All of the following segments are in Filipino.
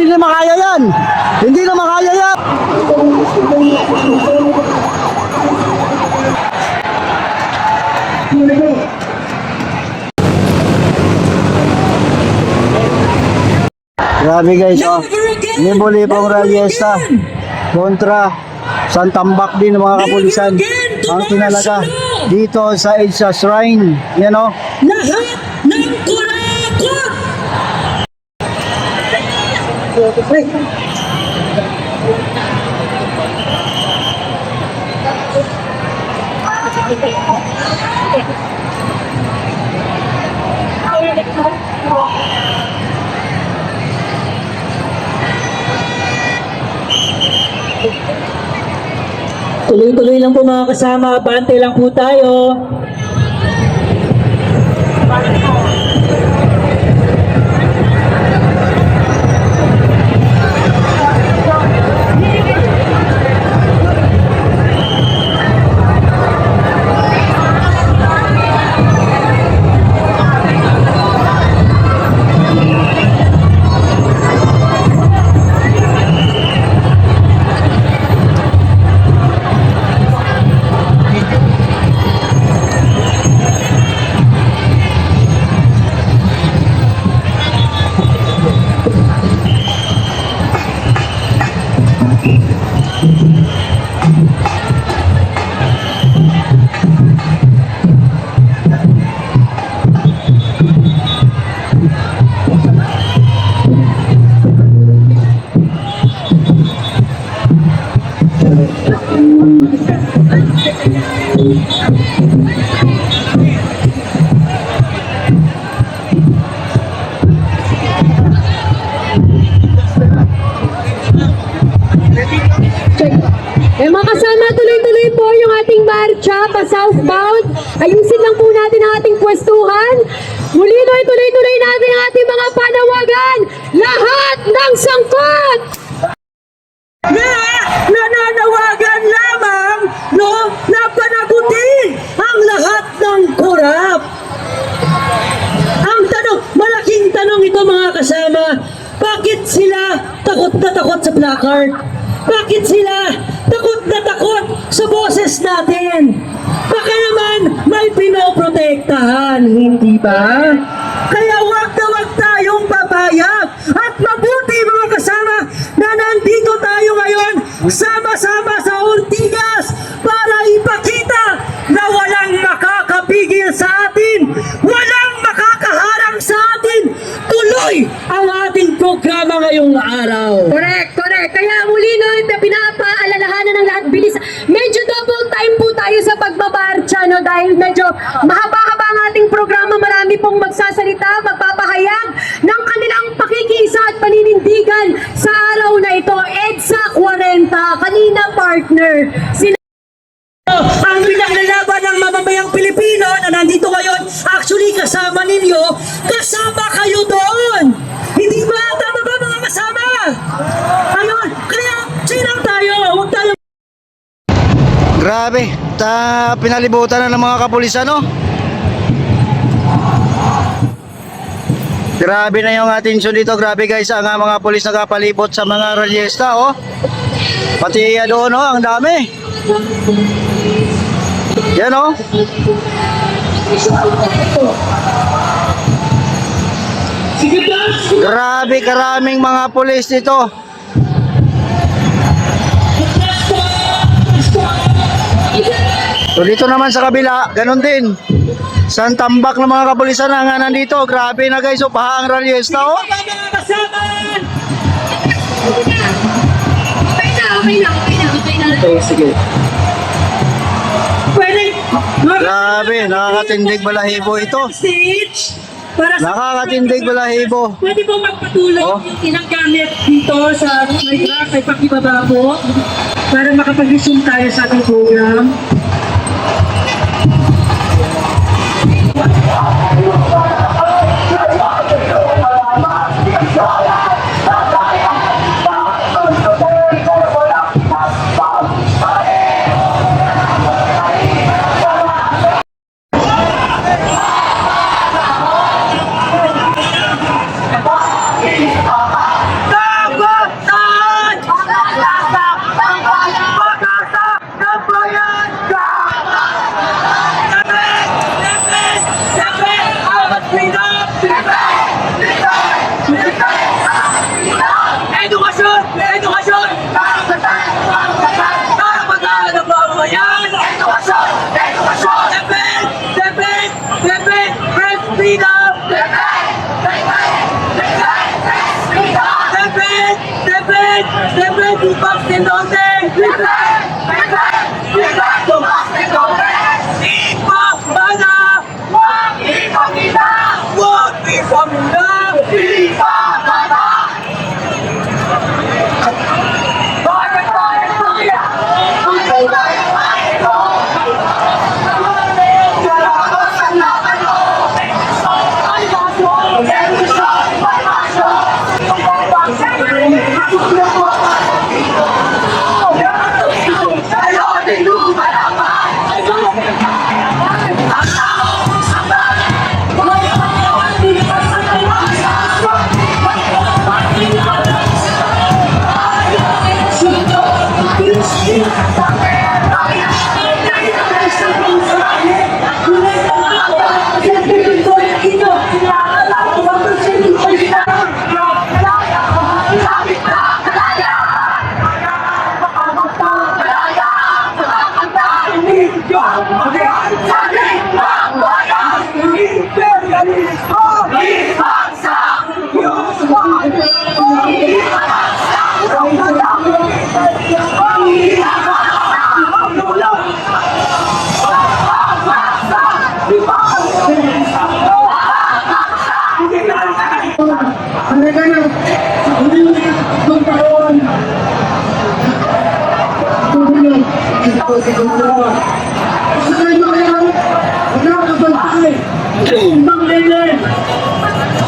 na makaya yan. Hindi na makaya yan. Grabe guys, oh. Libo-libong ralyesta kontra Santambak din ng mga kapulisan ang tinalaga dito sa EDSA Shrine. Yan o. Lahat ng kurakot! Tuloy-tuloy lang po mga kasama, bante lang po tayo. Mga kasama, tuloy-tuloy po yung ating marcha pa southbound. Ayusin lang po natin ang ating pwestuhan. Muli tuloy-tuloy natin ang ating mga panawagan. Lahat ng sangkot! Nananawagan lamang na panagutin ang lahat ng korap. Ang tanong, malaking tanong ito mga kasama, bakit sila takot na takot sa placard? Bakit sila takot na takot sa boses natin? Baka naman may pinoprotektahan, hindi ba? Kaya wag na wag tayong papayag at mabuti mga kasama na nandito tayo ngayon sama-sama sa Ortigas para ipakita na walang makakapigil sa atin, walang makakaharang sa atin. Tuloy ang ating programa ngayong araw. Correct. Kaya muli pinapaalalahanan ng lahat bilis. Medyo double time po tayo sa pagbabarcha, no? Dahil medyo mahaba-haba ang ating programa. Marami pong magsasalita, magpapahayag ng kanilang pakikiisa at paninindigan sa araw na ito. EDSA 40, kanina partner. Ang pinaglalaban ng mamamayang Pilipino na nandito ngayon, actually kasama ninyo, kasama kayo doon. Hindi ba? Tama ba mga kasama? Ayun, kaya sinang tayo, huwag tayo. Grabe, pinalibutan na ng mga kapulisan, no? Grabe na yung atensyon dito. Grabe guys, ang mga pulis nakapalibot sa mga ralyesta, oh. Pati doon, oh, ang dami. Yan, oh. Grabe karaming mga pulis dito. So dito naman sa kabila, ganun din. Santambak ng mga kapulisan na nga nandito. Grabe na guys, oh, baha ang ralyesta, oh. Okay na. Sige. Pwede. Grabe, nakakatindig balahibo ito. Stage. Nakakatindig balahibo. Pwede po magpatuloy yung ginagamit dito sa mic, ay pakibaba po para makapag-resume tayo sa ating program. Freedom! Defend the Panginoon! Ipamana! Huwag ipamina!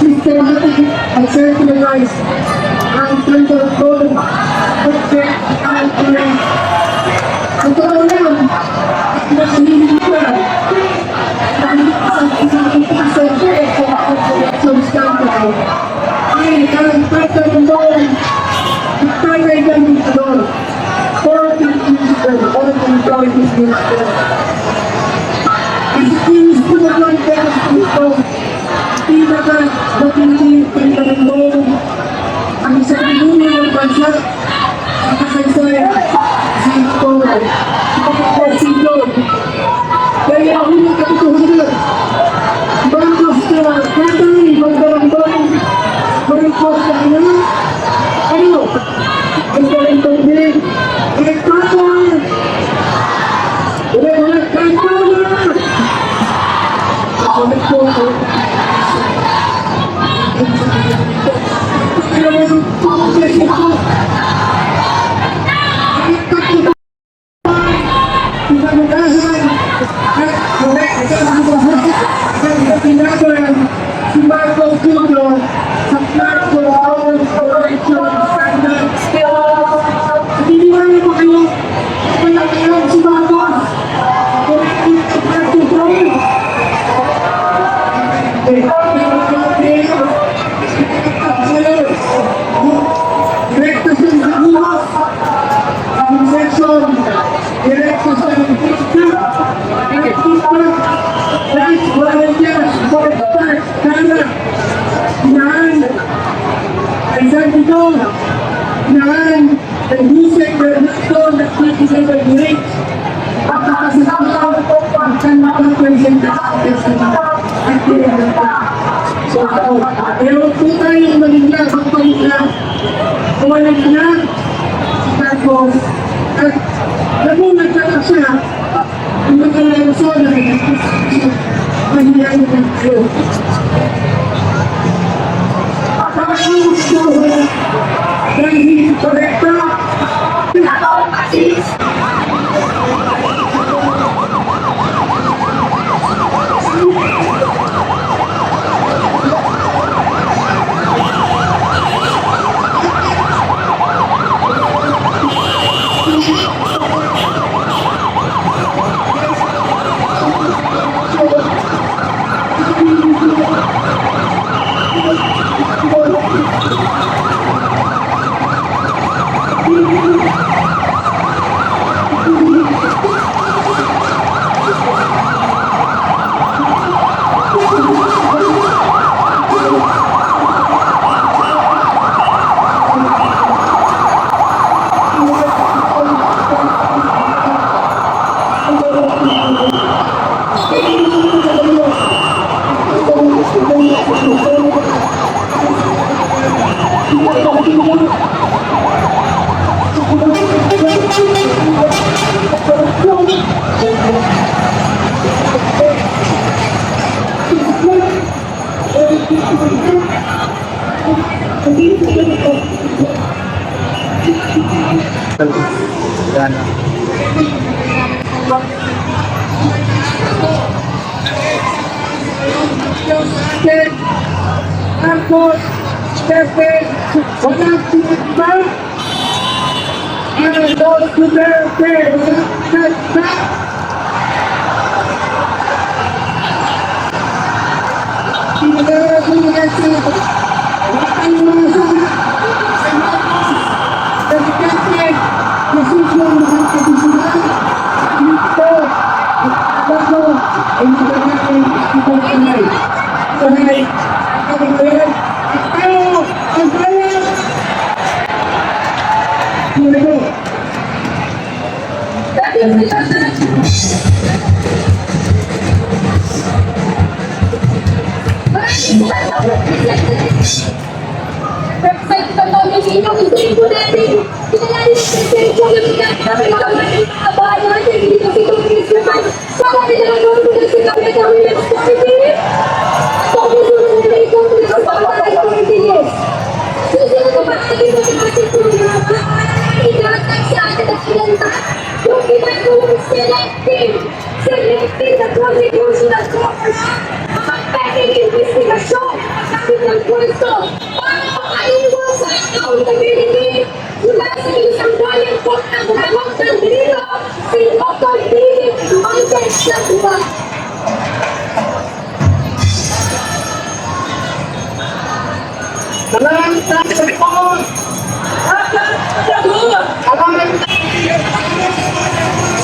Systematic and circularized ang control project ang tuloy. Totoo lang, nakalilimutan ang isang subject sa production standard ay ang pagkakulong itagay ng ito for the minister or the employees minister. Isikinis po na lang kayo ito. Tinaga, matindi, pinagandong ang isang pinuno ng bansa ang kasaysayan si Paul, Silo. Kaya ako ng kapituhunan, bangkos na katay, magdarambang, marikos na ina, ano, ang galantong din, rekata, rekata, ako nagpo, pero po tayong manila sa palila kumalag na tapos at namunag ka siya ang magkalaso na mahiyang ng kayo parang gusto dahil korekta Yan. Tapos, Pepe, walang tinagba. Ang Dos Duterte, walang tinagba. Website ito po ng inyong hindi po natin pinalali ng presensya ng mga bayan ng dito si Congress naman para pinalagawin po na si kami kami ng committee. Pag-usunan nila yung Congress para tayo committee. Susunod na pag-agin ng ating programa itatag sa atin at kinanta yung ginagawang selective na constitutional program pagpapaging investigasyon kapit ng pwesto para makaiwas sa accountability mula sa isang bayan po ng lamang ng dito sinopagdilig ang sa diba.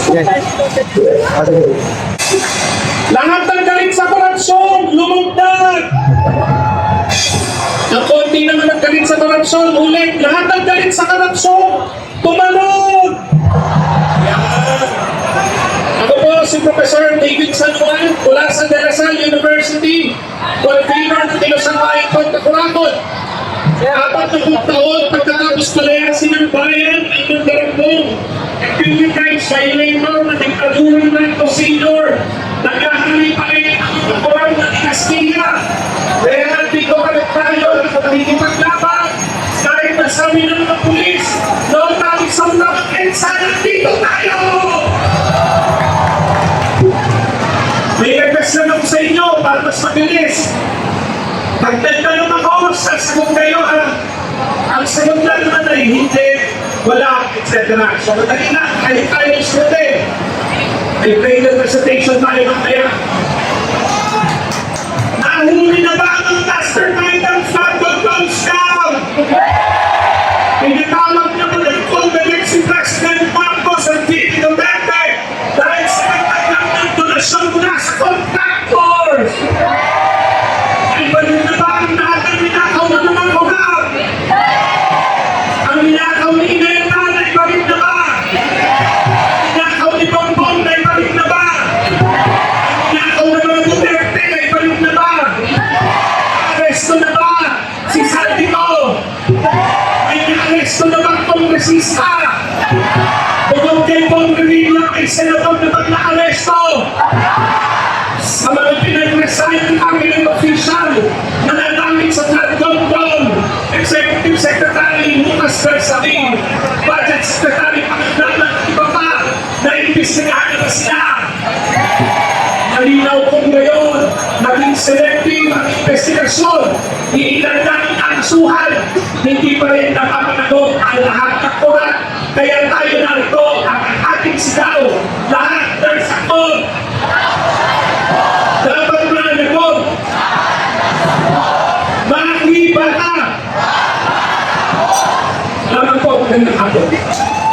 Yes. Sige. Lahat ng galit sa korupsyon, lumugdag! Ang konti naman ng galit sa korupsyon, ulit. Lahat ng galit sa korupsyon, tumalog! Yan. Ako po si Professor David San Juan mula sa De La Salle University, convener ng Ilosan Bayan Pagkakurakot. 40 taon pagkatapos palayasin ng bayan ang nagdarambong activity crimes violator na nagkaduro ng Senior. Nagkahali pa rin ang kapuran ng Castilla. Kaya dito kami tayo sa pagkikipaglaban kahit nasabi ng mga pulis noon tayo sa mga EDSA dito tayo! May request na lang sa inyo para mas mabilis. Pag nagtanong ako, sasagot kayo ang sagot na naman ay hindi, wala, etc. So, madali na, kahit tayo yung sagutin. May prayer presentation tayo mamaya. Nahuli na ba ang mastermind ng Fagotong Scam? Pinatawag na mo ng Congress si President Marcos at Vicky Duterte dahil sa nagtanggap ng donasyon mula sa contractors. Ay balik na ba ang lahat ng minakaw na naman ko na? Ang minakaw ni Ineta na ibalik na ba? Minakaw ni Bongbong na ibalik na ba? Minakaw na mga Duterte na ibalik na ba? Aresto na ba si Saldico? Ay aresto na ba ang kongresista? Bukod kay Bongrevilla ay senador na ba na-aresto? Sa mga pinag-resign ng aming official na nagamit sa flood control, Executive Secretary Lucas Bersamin, Budget Secretary Pangalanan at iba pa, na-imbestigahan na sila. Malinaw kong ngayon, naging selective ang investigasyon, iilan lang ang asuhan, hindi pa rin napapanagot ang lahat ng kurat, kaya tayo narito ang ating sigaw, lahat ng sakot. Dapat managot. Makibata. Salamat po. Magandang hapon.